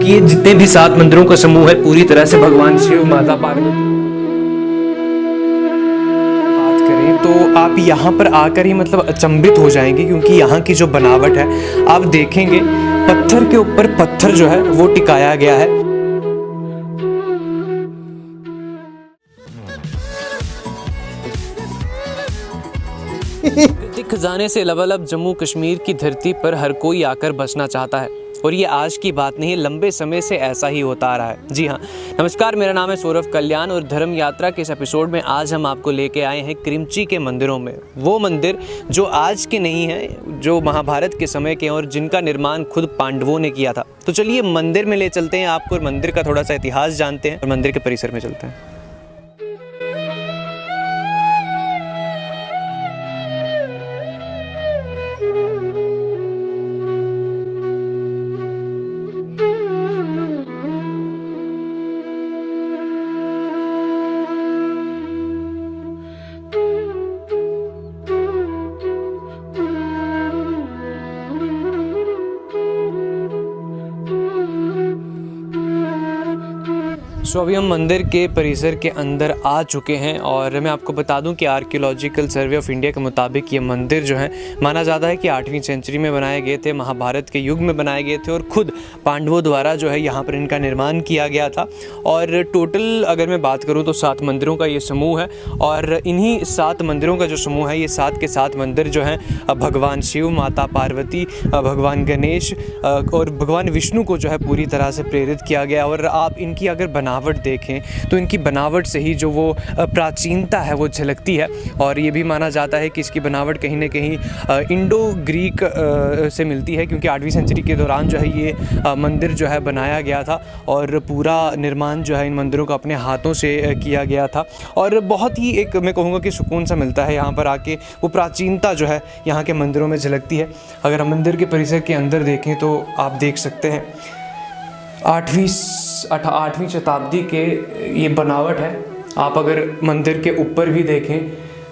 क्योंकि ये जितने भी 7 मंदिरों का समूह है पूरी तरह से भगवान शिव, माता पार्वती। बात करें तो आप यहाँ पर आकर ही मतलब अचंभित हो जाएंगे, क्योंकि यहाँ की जो बनावट है आप देखेंगे पत्थर के ऊपर पत्थर जो है वो टिकाया गया है। प्राकृतिक खजाने से लबालब जम्मू कश्मीर की धरती पर हर कोई आकर बसना चाहता है, और ये आज की बात नहीं, लंबे समय से ऐसा ही होता आ रहा है। जी हाँ, नमस्कार, मेरा नाम है सौरभ कल्याण और धर्म यात्रा के इस एपिसोड में आज हम आपको लेके आए हैं क्रिमची के मंदिरों में। वो मंदिर जो आज के नहीं हैं, जो महाभारत के समय के और जिनका निर्माण खुद पांडवों ने किया था। तो चलिए मंदिर में ले चलते हैं आपको और मंदिर का थोड़ा सा इतिहास जानते हैं और मंदिर के परिसर में चलते हैं। अभी हम मंदिर के परिसर के अंदर आ चुके हैं और मैं आपको बता दूं कि आर्कियोलॉजिकल सर्वे ऑफ इंडिया के मुताबिक ये मंदिर जो है माना जाता है कि 8वीं सेंचुरी में बनाए गए थे, महाभारत के युग में बनाए गए थे और खुद पांडवों द्वारा जो है यहाँ पर इनका निर्माण किया गया था। और टोटल अगर मैं बात करूँ तो 7 मंदिरों का ये समूह है और इन्हीं 7 मंदिरों का जो समूह है, ये 7 के 7 मंदिर जो हैं भगवान शिव, माता पार्वती, भगवान गणेश और भगवान विष्णु को जो है पूरी तरह से प्रेरित किया गया। और आप इनकी अगर बनावट देखें तो इनकी बनावट से ही जो वो प्राचीनता है वो झलकती है। और ये भी माना जाता है कि इसकी बनावट कहीं ना कहीं इंडो ग्रीक से मिलती है, क्योंकि 8वीं सेंचुरी के दौरान जो है ये मंदिर जो है बनाया गया था और पूरा निर्माण जो है इन मंदिरों का अपने हाथों से किया गया था। और बहुत ही एक मैं कहूँगा कि सुकून सा मिलता है यहाँ पर आके, वो प्राचीनता जो है यहाँ के मंदिरों में झलकती है। अगर हम मंदिर के परिसर के अंदर देखें तो आप देख सकते हैं 8वीं शताब्दी के ये बनावट है। आप अगर मंदिर के ऊपर भी देखें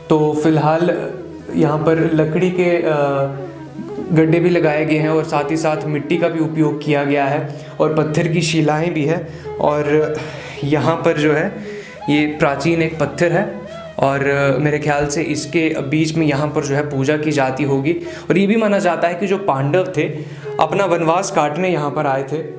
तो फ़िलहाल यहाँ पर लकड़ी के गड्ढे भी लगाए गए हैं और साथ ही साथ मिट्टी का भी उपयोग किया गया है और पत्थर की शिलाएं भी है। और यहाँ पर जो है ये प्राचीन एक पत्थर है और मेरे ख्याल से इसके बीच में यहाँ पर जो है पूजा की जाती होगी। और ये भी माना जाता है कि जो पांडव थे अपना वनवास काटने यहाँ पर आए थे।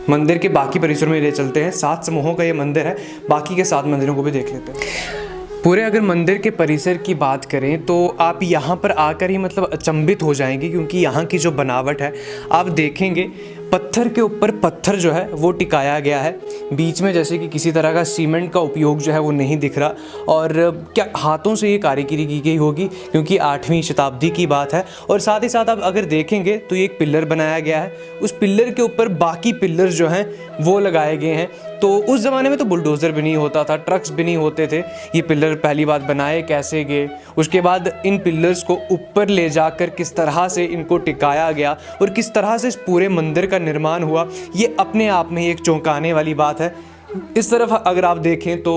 मंदिर के बाकी परिसरों में ले चलते हैं। 7 समूहों का ये मंदिर है, बाकी के 7 मंदिरों को भी देख लेते हैं। पूरे अगर मंदिर के परिसर की बात करें तो आप यहाँ पर आकर ही मतलब अचंभित हो जाएंगे, क्योंकि यहाँ की जो बनावट है आप देखेंगे पत्थर के ऊपर पत्थर जो है वो टिकाया गया है। बीच में जैसे कि किसी तरह का सीमेंट का उपयोग जो है वो नहीं दिख रहा। और क्या हाथों से ये कारीगरी की गई होगी, क्योंकि 8वीं शताब्दी की बात है। और साथ ही साथ आप अगर देखेंगे तो ये एक पिलर बनाया गया है, उस पिलर के ऊपर बाकी पिलर जो हैं वो लगाए गए हैं। तो उस ज़माने में तो बुलडोज़र भी नहीं होता था, ट्रक्स भी नहीं होते थे। ये पिलर पहली बात बनाए कैसे गए, उसके बाद इन पिलर्स को ऊपर ले जाकर किस तरह से इनको टिकाया गया और किस तरह से इस पूरे मंदिर का निर्माण हुआ, ये अपने आप में ही एक चौंकाने वाली बात है। इस तरफ अगर आप देखें तो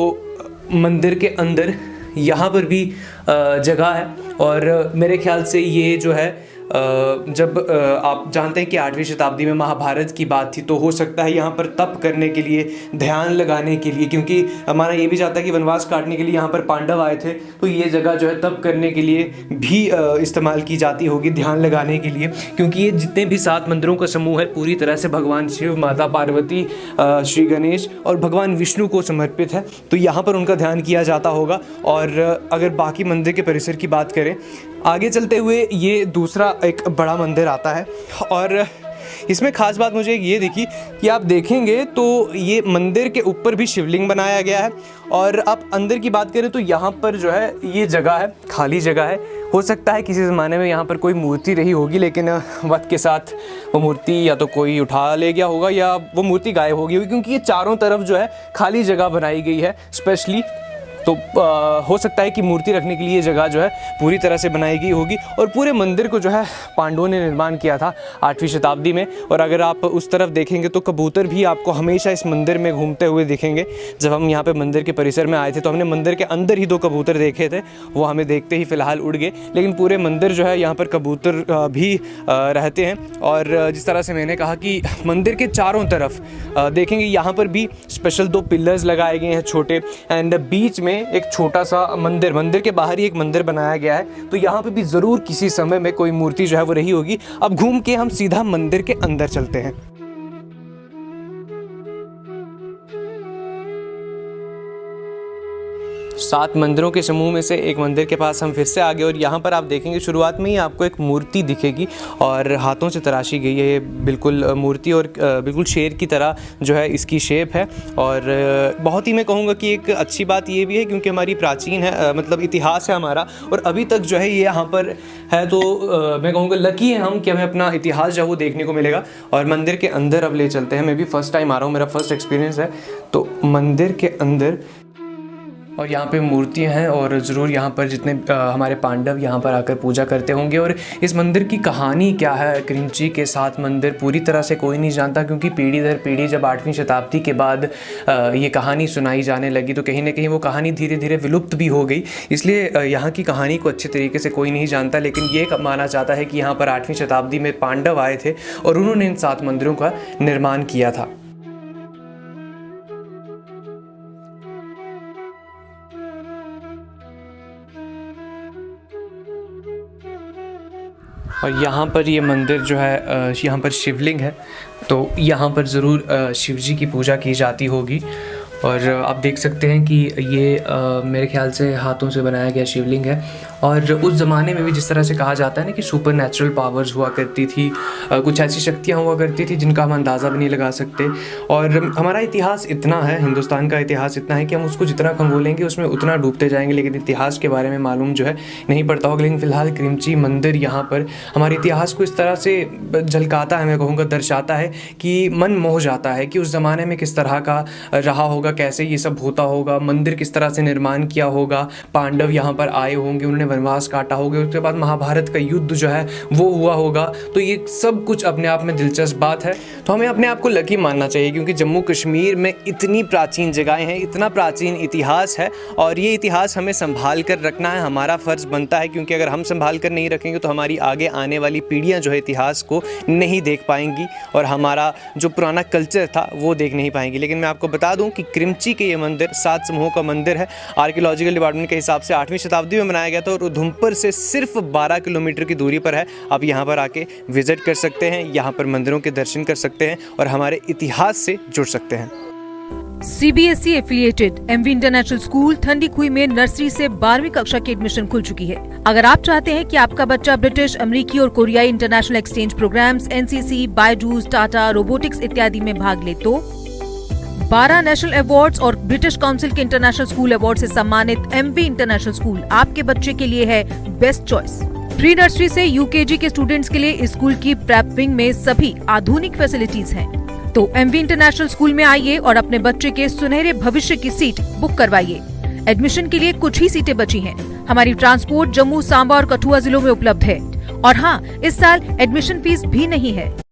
मंदिर के अंदर यहाँ पर भी जगह है और मेरे ख्याल से ये जो है जब आप जानते हैं कि 8वीं शताब्दी में महाभारत की बात थी, तो हो सकता है यहाँ पर तप करने के लिए, ध्यान लगाने के लिए, क्योंकि हमारा ये भी जाता है कि वनवास काटने के लिए यहाँ पर पांडव आए थे, तो ये जगह जो है तप करने के लिए भी इस्तेमाल की जाती होगी, ध्यान लगाने के लिए। क्योंकि ये जितने भी 7 मंदिरों का समूह है पूरी तरह से भगवान शिव, माता पार्वती, श्री गणेश और भगवान विष्णु को समर्पित है, तो यहाँ पर उनका ध्यान किया जाता होगा। और अगर बाकी मंदिर के परिसर की बात करें, आगे चलते हुए ये दूसरा एक बड़ा मंदिर आता है और इसमें ख़ास बात मुझे ये दिखी कि आप देखेंगे तो ये मंदिर के ऊपर भी शिवलिंग बनाया गया है। और आप अंदर की बात करें तो यहाँ पर जो है ये जगह है, खाली जगह है। हो सकता है किसी ज़माने में यहाँ पर कोई मूर्ति रही होगी, लेकिन वक्त के साथ वो मूर्ति या तो कोई उठा ले गया होगा या वो मूर्ति गायब हो गई होगी, क्योंकि ये चारों तरफ जो है खाली जगह बनाई गई है स्पेशली तो हो सकता है कि मूर्ति रखने के लिए ये जगह जो है पूरी तरह से बनाई गई होगी। और पूरे मंदिर को जो है पांडवों ने निर्माण किया था 8वीं शताब्दी में। और अगर आप उस तरफ देखेंगे तो कबूतर भी आपको हमेशा इस मंदिर में घूमते हुए दिखेंगे। जब हम यहाँ पे मंदिर के परिसर में आए थे तो हमने मंदिर के अंदर ही 2 कबूतर देखे थे, वो हमें देखते ही फ़िलहाल उड़ गए, लेकिन पूरे मंदिर जो है यहाँ पर कबूतर भी रहते हैं। और जिस तरह से मैंने कहा कि मंदिर के चारों तरफ देखेंगे यहाँ पर भी स्पेशल 2 पिलर्स लगाए गए हैं छोटे, एंड बीच में एक छोटा सा मंदिर के बाहर ही एक मंदिर बनाया गया है। तो यहाँ पे भी ज़रूर किसी समय में कोई मूर्ति जो है वो रही होगी। अब घूम के हम सीधा मंदिर के अंदर चलते हैं। सात मंदिरों के समूह में से एक मंदिर के पास हम फिर से आ गए और यहाँ पर आप देखेंगे शुरुआत में ही आपको एक मूर्ति दिखेगी और हाथों से तराशी गई है ये बिल्कुल मूर्ति, और बिल्कुल शेर की तरह जो है इसकी शेप है। और बहुत ही मैं कहूँगा कि एक अच्छी बात ये भी है क्योंकि हमारी प्राचीन है, मतलब इतिहास है हमारा, और अभी तक जो है ये यहाँ पर है। तो मैं कहूँगा लकी है हम कि हमें अपना इतिहास जो है वो देखने को मिलेगा। और मंदिर के अंदर अब ले चलते हैं। मैं भी फर्स्ट टाइम आ रहा हूँ, मेरा फर्स्ट एक्सपीरियंस है। तो मंदिर के अंदर और यहाँ पे मूर्तियाँ हैं और ज़रूर यहाँ पर जितने हमारे पांडव यहाँ पर आकर पूजा करते होंगे। और इस मंदिर की कहानी क्या है, क्रिमची के 7 मंदिर, पूरी तरह से कोई नहीं जानता क्योंकि पीढ़ी दर पीढ़ी जब 8वीं शताब्दी के बाद ये कहानी सुनाई जाने लगी तो कहीं ना कहीं वो कहानी धीरे धीरे विलुप्त भी हो गई। इसलिए यहाँ की कहानी को अच्छे तरीके से कोई नहीं जानता, लेकिन ये माना जाता है कि यहाँ पर 8वीं शताब्दी में पांडव आए थे और उन्होंने इन 7 मंदिरों का निर्माण किया था। और यहाँ पर ये मंदिर जो है यहाँ पर शिवलिंग है, तो यहाँ पर ज़रूर शिव जी की पूजा की जाती होगी। और आप देख सकते हैं कि ये मेरे ख्याल से हाथों से बनाया गया शिवलिंग है। और उस ज़माने में भी जिस तरह से कहा जाता है ना कि सुपर नेचुरल पावर्स हुआ करती थी, कुछ ऐसी शक्तियाँ हुआ करती थी जिनका हम अंदाज़ा भी नहीं लगा सकते। और हमारा इतिहास इतना है, हिंदुस्तान का इतिहास इतना है कि हम उसको जितना खंगोलेंगे उसमें उतना डूबते जाएंगे, लेकिन इतिहास के बारे में मालूम जो है नहीं पड़ता होगा। लेकिन फ़िलहाल क्रिमची मंदिर यहाँ पर हमारे इतिहास को इस तरह से झलकाता है, मैं कहूँगा दर्शाता है कि मन मोह जाता है कि उस ज़माने में किस तरह का रहा होगा, कैसे ये सब होता होगा, मंदिर किस तरह से निर्माण किया होगा, पांडव यहाँ पर आए होंगे, उन्होंने वनवास काटा होगा, उसके बाद महाभारत का युद्ध जो है वो हुआ होगा। तो ये सब कुछ अपने आप में दिलचस्प बात है। तो हमें अपने आप को लकी मानना चाहिए क्योंकि जम्मू कश्मीर में इतनी प्राचीन जगहें हैं, इतना प्राचीन इतिहास है और ये इतिहास हमें संभाल कर रखना है, हमारा फ़र्ज़ बनता है। क्योंकि अगर हम संभाल कर नहीं रखेंगे तो हमारी आगे आने वाली पीढ़ियाँ जो है इतिहास को नहीं देख पाएंगी और हमारा जो पुराना कल्चर था वो देख नहीं पाएंगी। लेकिन मैं आपको बता दूँ कि क्रिमची के ये मंदिर 7 समूहों का मंदिर है। आर्कियोलॉजिकल डिपार्टमेंट के हिसाब से 8वीं शताब्दी में बनाया गया था और उधमपुर से सिर्फ 12 किलोमीटर की दूरी पर है। आप यहाँ पर आके विजिट कर सकते हैं, यहाँ पर मंदिरों के दर्शन कर सकते हैं और हमारे इतिहास से जुड़ सकते हैं। CBSE affiliated MV international school ठंडी खुई में नर्सरी से 12वीं कक्षा की एडमिशन खुल चुकी है। अगर आप चाहते हैं कि आपका बच्चा ब्रिटिश, अमेरिकी और कोरियाई international exchange programs, NCC, Byju's, Tata, robotics इत्यादि में भाग ले तो 12 नेशनल अवार्ड्स और ब्रिटिश काउंसिल के इंटरनेशनल स्कूल अवार्ड से सम्मानित MV इंटरनेशनल स्कूल आपके बच्चे के लिए है बेस्ट चॉइस। प्री नर्सरी से UKG के स्टूडेंट्स के लिए इस स्कूल की प्रेप विंग में सभी आधुनिक फैसिलिटीज हैं। तो MV इंटरनेशनल स्कूल में आइए और अपने बच्चे के सुनहरे भविष्य की सीट बुक करवाइए। एडमिशन के लिए कुछ ही सीटें बची हैं। हमारी ट्रांसपोर्ट जम्मू, सांबा और कठुआ जिलों में उपलब्ध है। और हाँ, इस साल एडमिशन फीस भी नहीं है।